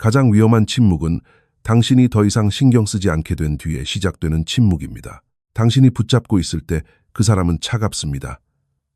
가장 위험한 침묵은 당신이 더 이상 신경 쓰지 않게 된 뒤에 시작되는 침묵입니다. 당신이 붙잡고 있을 때 그 사람은 차갑습니다.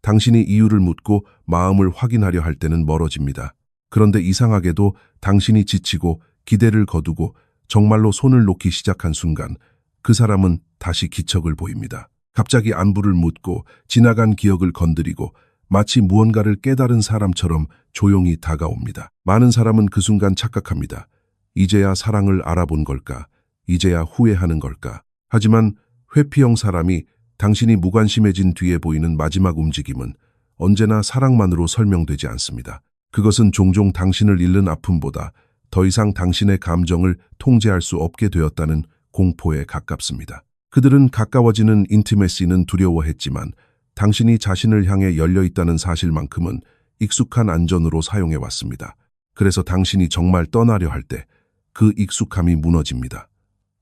당신이 이유를 묻고 마음을 확인하려 할 때는 멀어집니다. 그런데 이상하게도 당신이 지치고 기대를 거두고 정말로 손을 놓기 시작한 순간 그 사람은 다시 기척을 보입니다. 갑자기 안부를 묻고 지나간 기억을 건드리고 마치 무언가를 깨달은 사람처럼 조용히 다가옵니다. 많은 사람은 그 순간 착각합니다. 이제야 사랑을 알아본 걸까? 이제야 후회하는 걸까? 하지만 회피형 사람이 당신이 무관심해진 뒤에 보이는 마지막 움직임은 언제나 사랑만으로 설명되지 않습니다. 그것은 종종 당신을 잃는 아픔보다 더 이상 당신의 감정을 통제할 수 없게 되었다는 공포에 가깝습니다. 그들은 가까워지는 인티메시는 두려워했지만 당신이 자신을 향해 열려있다는 사실만큼은 익숙한 안전으로 사용해왔습니다. 그래서 당신이 정말 떠나려 할 때 그 익숙함이 무너집니다.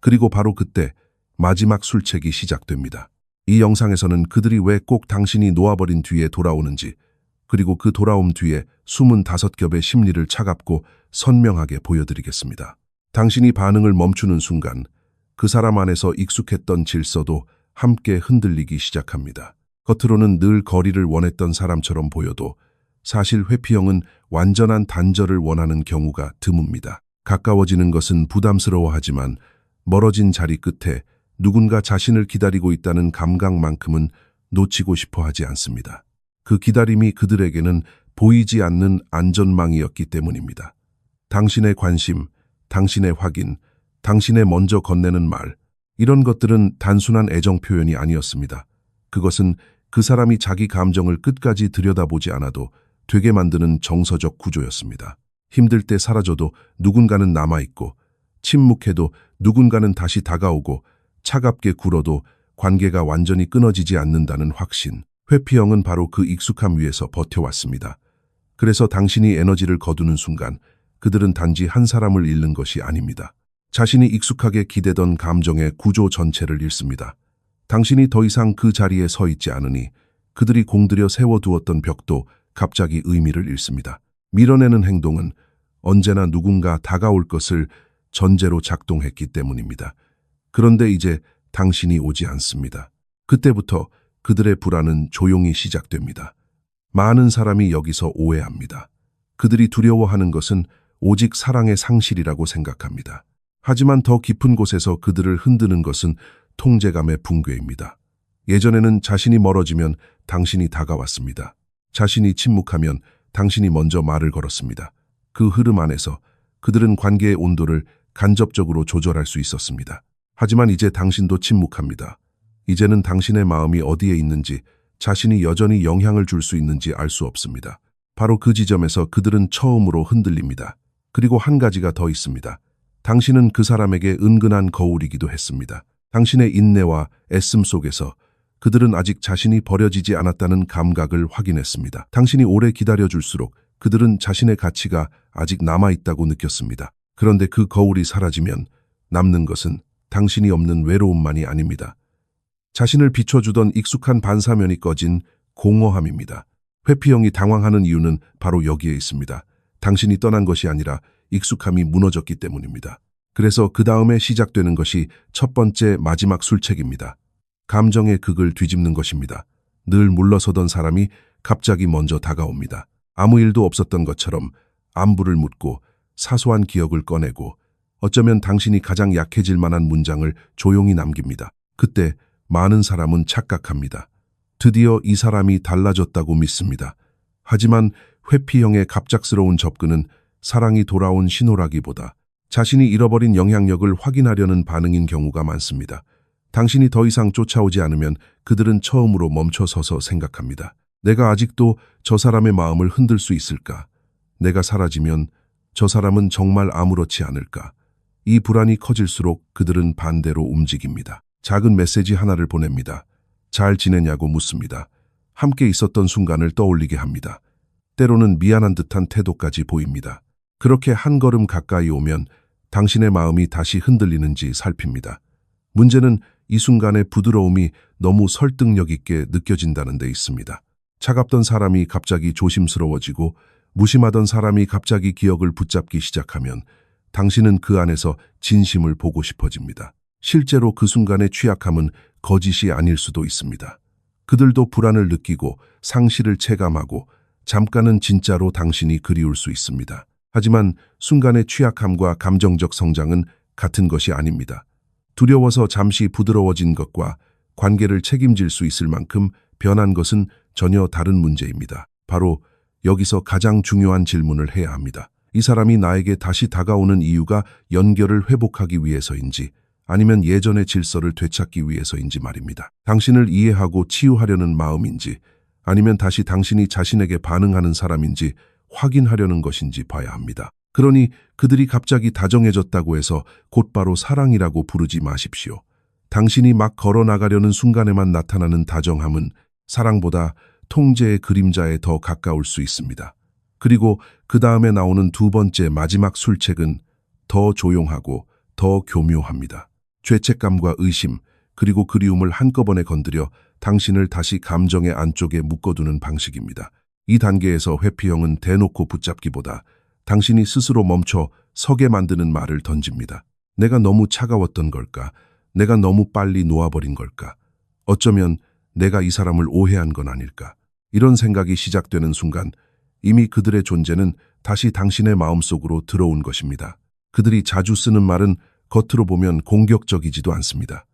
그리고 바로 그때 마지막 술책이 시작됩니다. 이 영상에서는 그들이 왜 꼭 당신이 놓아버린 뒤에 돌아오는지, 그리고 그 돌아옴 뒤에 25겹의 심리를 차갑고 선명하게 보여드리겠습니다. 당신이 반응을 멈추는 순간 그 사람 안에서 익숙했던 질서도 함께 흔들리기 시작합니다. 겉으로는 늘 거리를 원했던 사람처럼 보여도 사실 회피형은 완전한 단절을 원하는 경우가 드뭅니다. 가까워지는 것은 부담스러워하지만 멀어진 자리 끝에 누군가 자신을 기다리고 있다는 감각만큼은 놓치고 싶어 하지 않습니다. 그 기다림이 그들에게는 보이지 않는 안전망이었기 때문입니다. 당신의 관심, 당신의 확인, 당신의 먼저 건네는 말, 이런 것들은 단순한 애정 표현이 아니었습니다. 그것은 그 사람이 자기 감정을 끝까지 들여다보지 않아도 되게 만드는 정서적 구조였습니다. 힘들 때 사라져도 누군가는 남아있고, 침묵해도 누군가는 다시 다가오고, 차갑게 굴어도 관계가 완전히 끊어지지 않는다는 확신. 회피형은 바로 그 익숙함 위에서 버텨왔습니다. 그래서 당신이 에너지를 거두는 순간 그들은 단지 한 사람을 잃는 것이 아닙니다. 자신이 익숙하게 기대던 감정의 구조 전체를 잃습니다. 당신이 더 이상 그 자리에 서 있지 않으니 그들이 공들여 세워두었던 벽도 갑자기 의미를 잃습니다. 밀어내는 행동은 언제나 누군가 다가올 것을 전제로 작동했기 때문입니다. 그런데 이제 당신이 오지 않습니다. 그때부터 그들의 불안은 조용히 시작됩니다. 많은 사람이 여기서 오해합니다. 그들이 두려워하는 것은 오직 사랑의 상실이라고 생각합니다. 하지만 더 깊은 곳에서 그들을 흔드는 것은 통제감의 붕괴입니다. 예전에는 자신이 멀어지면 당신이 다가왔습니다. 자신이 침묵하면 당신이 먼저 말을 걸었습니다. 그 흐름 안에서 그들은 관계의 온도를 간접적으로 조절할 수 있었습니다. 하지만 이제 당신도 침묵합니다. 이제는 당신의 마음이 어디에 있는지, 자신이 여전히 영향을 줄 수 있는지 알 수 없습니다. 바로 그 지점에서 그들은 처음으로 흔들립니다. 그리고 한 가지가 더 있습니다. 당신은 그 사람에게 은근한 거울이기도 했습니다. 당신의 인내와 애씀 속에서 그들은 아직 자신이 버려지지 않았다는 감각을 확인했습니다. 당신이 오래 기다려줄수록 그들은 자신의 가치가 아직 남아있다고 느꼈습니다. 그런데 그 거울이 사라지면 남는 것은 당신이 없는 외로움만이 아닙니다. 자신을 비춰주던 익숙한 반사면이 꺼진 공허함입니다. 회피형이 당황하는 이유는 바로 여기에 있습니다. 당신이 떠난 것이 아니라 익숙함이 무너졌기 때문입니다. 그래서 그 다음에 시작되는 것이 첫 번째 마지막 술책입니다. 감정의 극을 뒤집는 것입니다. 늘 물러서던 사람이 갑자기 먼저 다가옵니다. 아무 일도 없었던 것처럼 안부를 묻고 사소한 기억을 꺼내고 어쩌면 당신이 가장 약해질 만한 문장을 조용히 남깁니다. 그때 많은 사람은 착각합니다. 드디어 이 사람이 달라졌다고 믿습니다. 하지만 회피형의 갑작스러운 접근은 사랑이 돌아온 신호라기보다 자신이 잃어버린 영향력을 확인하려는 반응인 경우가 많습니다. 당신이 더 이상 쫓아오지 않으면 그들은 처음으로 멈춰서서 생각합니다. 내가 아직도 저 사람의 마음을 흔들 수 있을까? 내가 사라지면 저 사람은 정말 아무렇지 않을까? 이 불안이 커질수록 그들은 반대로 움직입니다. 작은 메시지 하나를 보냅니다. 잘 지내냐고 묻습니다. 함께 있었던 순간을 떠올리게 합니다. 때로는 미안한 듯한 태도까지 보입니다. 그렇게 한 걸음 가까이 오면 당신의 마음이 다시 흔들리는지 살핍니다. 문제는 이 순간의 부드러움이 너무 설득력 있게 느껴진다는 데 있습니다. 차갑던 사람이 갑자기 조심스러워지고 무심하던 사람이 갑자기 기억을 붙잡기 시작하면 당신은 그 안에서 진심을 보고 싶어집니다. 실제로 그 순간의 취약함은 거짓이 아닐 수도 있습니다. 그들도 불안을 느끼고 상실을 체감하고 잠깐은 진짜로 당신이 그리울 수 있습니다. 하지만 순간의 취약함과 감정적 성장은 같은 것이 아닙니다. 두려워서 잠시 부드러워진 것과 관계를 책임질 수 있을 만큼 변한 것은 전혀 다른 문제입니다. 바로 여기서 가장 중요한 질문을 해야 합니다. 이 사람이 나에게 다시 다가오는 이유가 연결을 회복하기 위해서인지 아니면 예전의 질서를 되찾기 위해서인지 말입니다. 당신을 이해하고 치유하려는 마음인지 아니면 다시 당신이 자신에게 반응하는 사람인지 확인하려는 것인지 봐야 합니다. 그러니 그들이 갑자기 다정해졌다고 해서 곧바로 사랑이라고 부르지 마십시오. 당신이 막 걸어나가려는 순간에만 나타나는 다정함은 사랑보다 통제의 그림자에 더 가까울 수 있습니다. 그리고 그 다음에 나오는 두 번째 마지막 술책은 더 조용하고 더 교묘합니다. 죄책감과 의심 그리고 그리움을 한꺼번에 건드려 당신을 다시 감정의 안쪽에 묶어두는 방식입니다. 이 단계에서 회피형은 대놓고 붙잡기보다 당신이 스스로 멈춰 서게 만드는 말을 던집니다. 내가 너무 차가웠던 걸까? 내가 너무 빨리 놓아버린 걸까? 어쩌면 내가 이 사람을 오해한 건 아닐까? 이런 생각이 시작되는 순간 이미 그들의 존재는 다시 당신의 마음속으로 들어온 것입니다. 그들이 자주 쓰는 말은 겉으로 보면 공격적이지도 않습니다.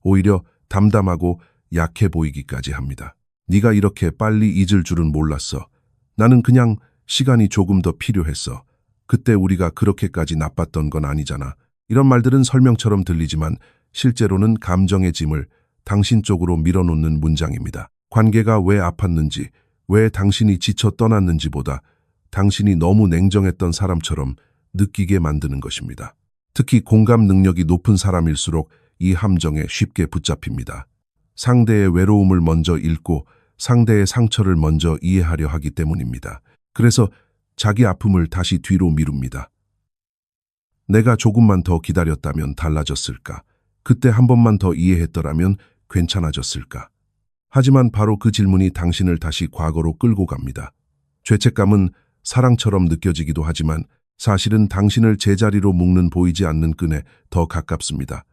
오히려 담담하고 약해 보이기까지 합니다. 네가 이렇게 빨리 잊을 줄은 몰랐어. 나는 그냥 시간이 조금 더 필요했어. 그때 우리가 그렇게까지 나빴던 건 아니잖아. 이런 말들은 설명처럼 들리지만 실제로는 감정의 짐을 당신 쪽으로 밀어놓는 문장입니다. 관계가 왜 아팠는지, 왜 당신이 지쳐 떠났는지보다 당신이 너무 냉정했던 사람처럼 느끼게 만드는 것입니다. 특히 공감 능력이 높은 사람일수록 이 함정에 쉽게 붙잡힙니다. 상대의 외로움을 먼저 읽고 상대의 상처를 먼저 이해하려 하기 때문입니다. 그래서 자기 아픔을 다시 뒤로 미룹니다. 내가 조금만 더 기다렸다면 달라졌을까? 그때 한 번만 더 이해했더라면 괜찮아졌을까? 하지만 바로 그 질문이 당신을 다시 과거로 끌고 갑니다. 죄책감은 사랑처럼 느껴지기도 하지만 사실은 당신을 제자리로 묶는 보이지 않는 끈에 더 가깝습니다.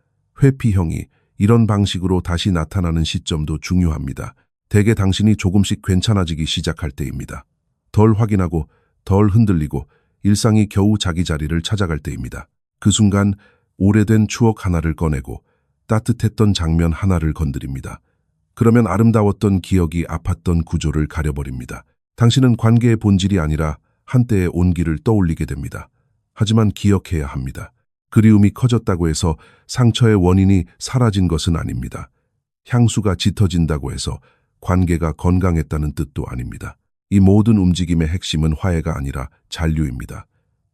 회피형이 이런 방식으로 다시 나타나는 시점도 중요합니다. 대개 당신이 조금씩 괜찮아지기 시작할 때입니다. 덜 확인하고 덜 흔들리고 일상이 겨우 자기 자리를 찾아갈 때입니다. 그 순간 오래된 추억 하나를 꺼내고 따뜻했던 장면 하나를 건드립니다. 그러면 아름다웠던 기억이 아팠던 구조를 가려버립니다. 당신은 관계의 본질이 아니라 한때의 온기를 떠올리게 됩니다. 하지만 기억해야 합니다. 그리움이 커졌다고 해서 상처의 원인이 사라진 것은 아닙니다. 향수가 짙어진다고 해서 관계가 건강했다는 뜻도 아닙니다. 이 모든 움직임의 핵심은 화해가 아니라 잔류입니다.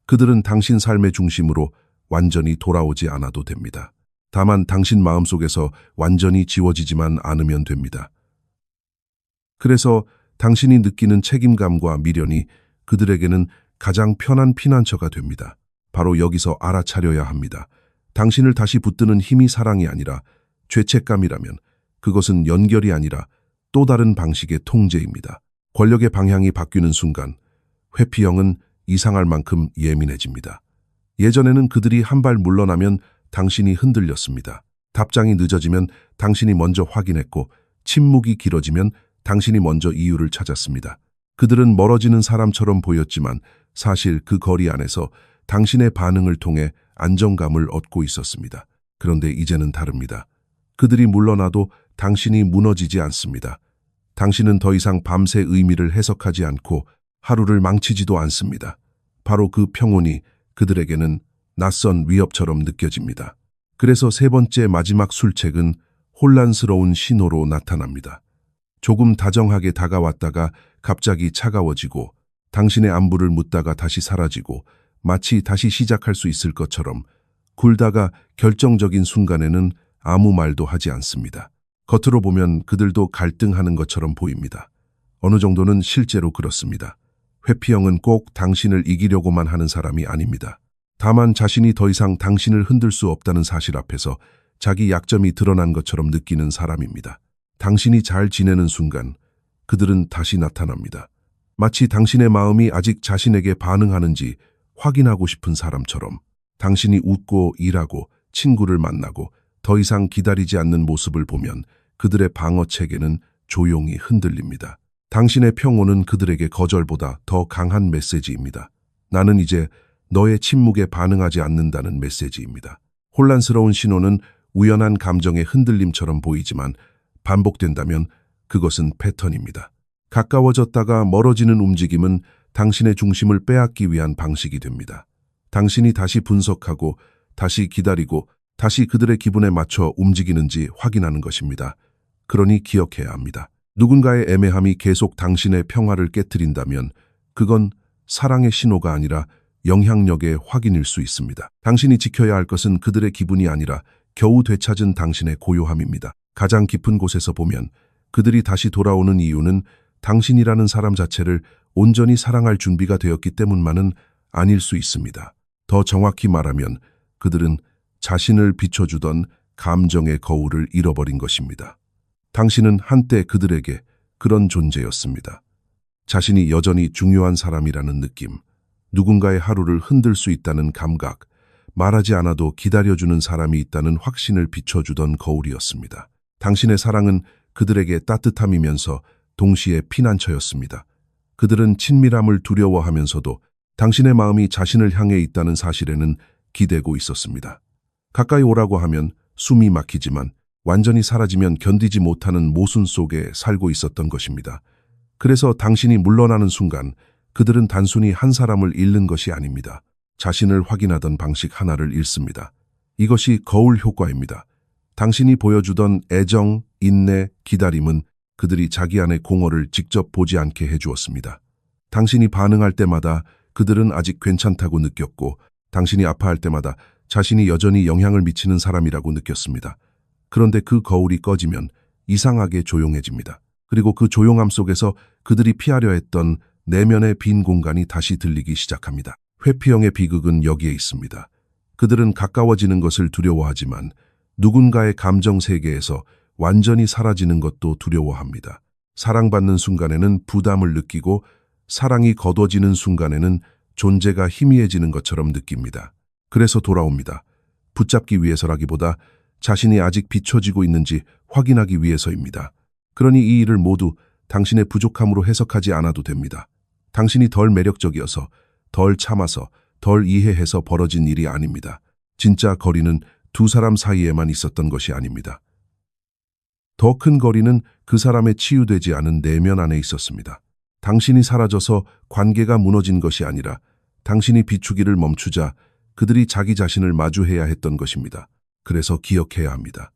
그들은 당신 삶의 중심으로 완전히 돌아오지 않아도 됩니다. 다만 당신 마음속에서 완전히 지워지지만 않으면 됩니다. 그래서 당신이 느끼는 책임감과 미련이 그들에게는 가장 편한 피난처가 됩니다. 바로 여기서 알아차려야 합니다. 당신을 다시 붙드는 힘이 사랑이 아니라 죄책감이라면 그것은 연결이 아니라 또 다른 방식의 통제입니다. 권력의 방향이 바뀌는 순간 회피형은 이상할 만큼 예민해집니다. 예전에는 그들이 한 발 물러나면 당신이 흔들렸습니다. 답장이 늦어지면 당신이 먼저 확인했고 침묵이 길어지면 당신이 먼저 이유를 찾았습니다. 그들은 멀어지는 사람처럼 보였지만 사실 그 거리 안에서 당신의 반응을 통해 안정감을 얻고 있었습니다. 그런데 이제는 다릅니다. 그들이 물러나도 당신이 무너지지 않습니다. 당신은 더 이상 밤새 의미를 해석하지 않고 하루를 망치지도 않습니다. 바로 그 평온이 그들에게는 낯선 위협처럼 느껴집니다. 그래서 세 번째 마지막 술책은 혼란스러운 신호로 나타납니다. 조금 다정하게 다가왔다가 갑자기 차가워지고 당신의 안부를 묻다가 다시 사라지고 마치 다시 시작할 수 있을 것처럼 굴다가 결정적인 순간에는 아무 말도 하지 않습니다. 겉으로 보면 그들도 갈등하는 것처럼 보입니다. 어느 정도는 실제로 그렇습니다. 회피형은 꼭 당신을 이기려고만 하는 사람이 아닙니다. 다만 자신이 더 이상 당신을 흔들 수 없다는 사실 앞에서 자기 약점이 드러난 것처럼 느끼는 사람입니다. 당신이 잘 지내는 순간 그들은 다시 나타납니다. 마치 당신의 마음이 아직 자신에게 반응하는지 확인하고 싶은 사람처럼. 당신이 웃고 일하고 친구를 만나고 더 이상 기다리지 않는 모습을 보면 그들의 방어 체계는 조용히 흔들립니다. 당신의 평온은 그들에게 거절보다 더 강한 메시지입니다. 나는 이제 너의 침묵에 반응하지 않는다는 메시지입니다. 혼란스러운 신호는 우연한 감정의 흔들림처럼 보이지만 반복된다면 그것은 패턴입니다. 가까워졌다가 멀어지는 움직임은 당신의 중심을 빼앗기 위한 방식이 됩니다. 당신이 다시 분석하고 다시 기다리고 다시 그들의 기분에 맞춰 움직이는지 확인하는 것입니다. 그러니 기억해야 합니다. 누군가의 애매함이 계속 당신의 평화를 깨트린다면 그건 사랑의 신호가 아니라 영향력의 확인일 수 있습니다. 당신이 지켜야 할 것은 그들의 기분이 아니라 겨우 되찾은 당신의 고요함입니다. 가장 깊은 곳에서 보면 그들이 다시 돌아오는 이유는 당신이라는 사람 자체를 온전히 사랑할 준비가 되었기 때문만은 아닐 수 있습니다. 더 정확히 말하면 그들은 자신을 비춰주던 감정의 거울을 잃어버린 것입니다. 당신은 한때 그들에게 그런 존재였습니다. 자신이 여전히 중요한 사람이라는 느낌, 누군가의 하루를 흔들 수 있다는 감각, 말하지 않아도 기다려주는 사람이 있다는 확신을 비춰주던 거울이었습니다. 당신의 사랑은 그들에게 따뜻함이면서 동시에 피난처였습니다. 그들은 친밀함을 두려워하면서도 당신의 마음이 자신을 향해 있다는 사실에는 기대고 있었습니다. 가까이 오라고 하면 숨이 막히지만 완전히 사라지면 견디지 못하는 모순 속에 살고 있었던 것입니다. 그래서 당신이 물러나는 순간 그들은 단순히 한 사람을 잃는 것이 아닙니다. 자신을 확인하던 방식 하나를 잃습니다. 이것이 거울 효과입니다. 당신이 보여주던 애정, 인내, 기다림은 그들이 자기 안의 공허를 직접 보지 않게 해주었습니다. 당신이 반응할 때마다 그들은 아직 괜찮다고 느꼈고 당신이 아파할 때마다 자신이 여전히 영향을 미치는 사람이라고 느꼈습니다. 그런데 그 거울이 꺼지면 이상하게 조용해집니다. 그리고 그 조용함 속에서 그들이 피하려 했던 내면의 빈 공간이 다시 들리기 시작합니다. 회피형의 비극은 여기에 있습니다. 그들은 가까워지는 것을 두려워하지만 누군가의 감정 세계에서 완전히 사라지는 것도 두려워합니다. 사랑받는 순간에는 부담을 느끼고 사랑이 거둬지는 순간에는 존재가 희미해지는 것처럼 느낍니다. 그래서 돌아옵니다. 붙잡기 위해서라기보다 자신이 아직 비춰지고 있는지 확인하기 위해서입니다. 그러니 이 일을 모두 당신의 부족함으로 해석하지 않아도 됩니다. 당신이 덜 매력적이어서, 덜 참아서, 덜 이해해서 벌어진 일이 아닙니다. 진짜 거리는 두 사람 사이에만 있었던 것이 아닙니다. 더 큰 거리는 그 사람의 치유되지 않은 내면 안에 있었습니다. 당신이 사라져서 관계가 무너진 것이 아니라 당신이 비추기를 멈추자 그들이 자기 자신을 마주해야 했던 것입니다. 그래서 기억해야 합니다.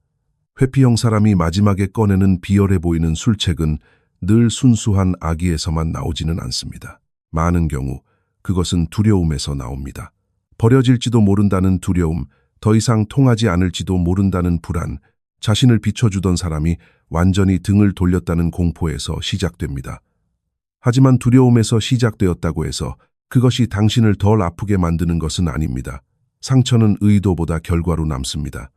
회피형 사람이 마지막에 꺼내는 비열해 보이는 술책은 늘 순수한 악의에서만 나오지는 않습니다. 많은 경우 그것은 두려움에서 나옵니다. 버려질지도 모른다는 두려움, 더 이상 통하지 않을지도 모른다는 불안, 자신을 비춰주던 사람이 완전히 등을 돌렸다는 공포에서 시작됩니다. 하지만 두려움에서 시작되었다고 해서 그것이 당신을 덜 아프게 만드는 것은 아닙니다. 상처는 의도보다 결과로 남습니다.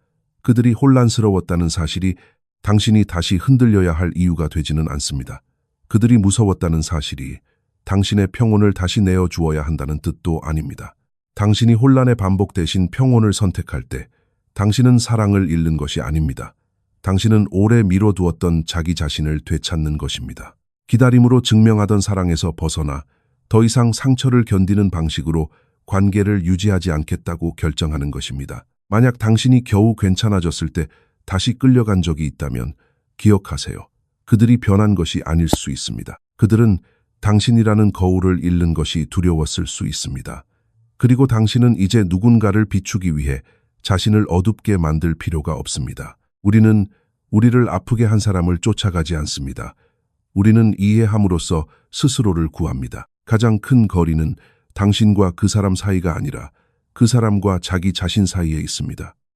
그들이 혼란스러웠다는 사실이 당신이 다시 흔들려야 할 이유가 되지는 않습니다. 그들이 무서웠다는 사실이 당신의 평온을 다시 내어주어야 한다는 뜻도 아닙니다. 당신이 혼란의 반복 대신 평온을 선택할 때 당신은 사랑을 잃는 것이 아닙니다. 당신은 오래 미뤄두었던 자기 자신을 되찾는 것입니다. 기다림으로 증명하던 사랑에서 벗어나 더 이상 상처를 견디는 방식으로 관계를 유지하지 않겠다고 결정하는 것입니다. 만약 당신이 겨우 괜찮아졌을 때 다시 끌려간 적이 있다면 기억하세요. 그들이 변한 것이 아닐 수 있습니다. 그들은 당신이라는 거울을 잃는 것이 두려웠을 수 있습니다. 그리고 당신은 이제 누군가를 비추기 위해 자신을 어둡게 만들 필요가 없습니다. 우리는 우리를 아프게 한 사람을 쫓아가지 않습니다. 우리는 이해함으로써 스스로를 구합니다. 가장 큰 거리는 당신과 그 사람 사이가 아니라 그 사람과 자기 자신 사이에 있습니다.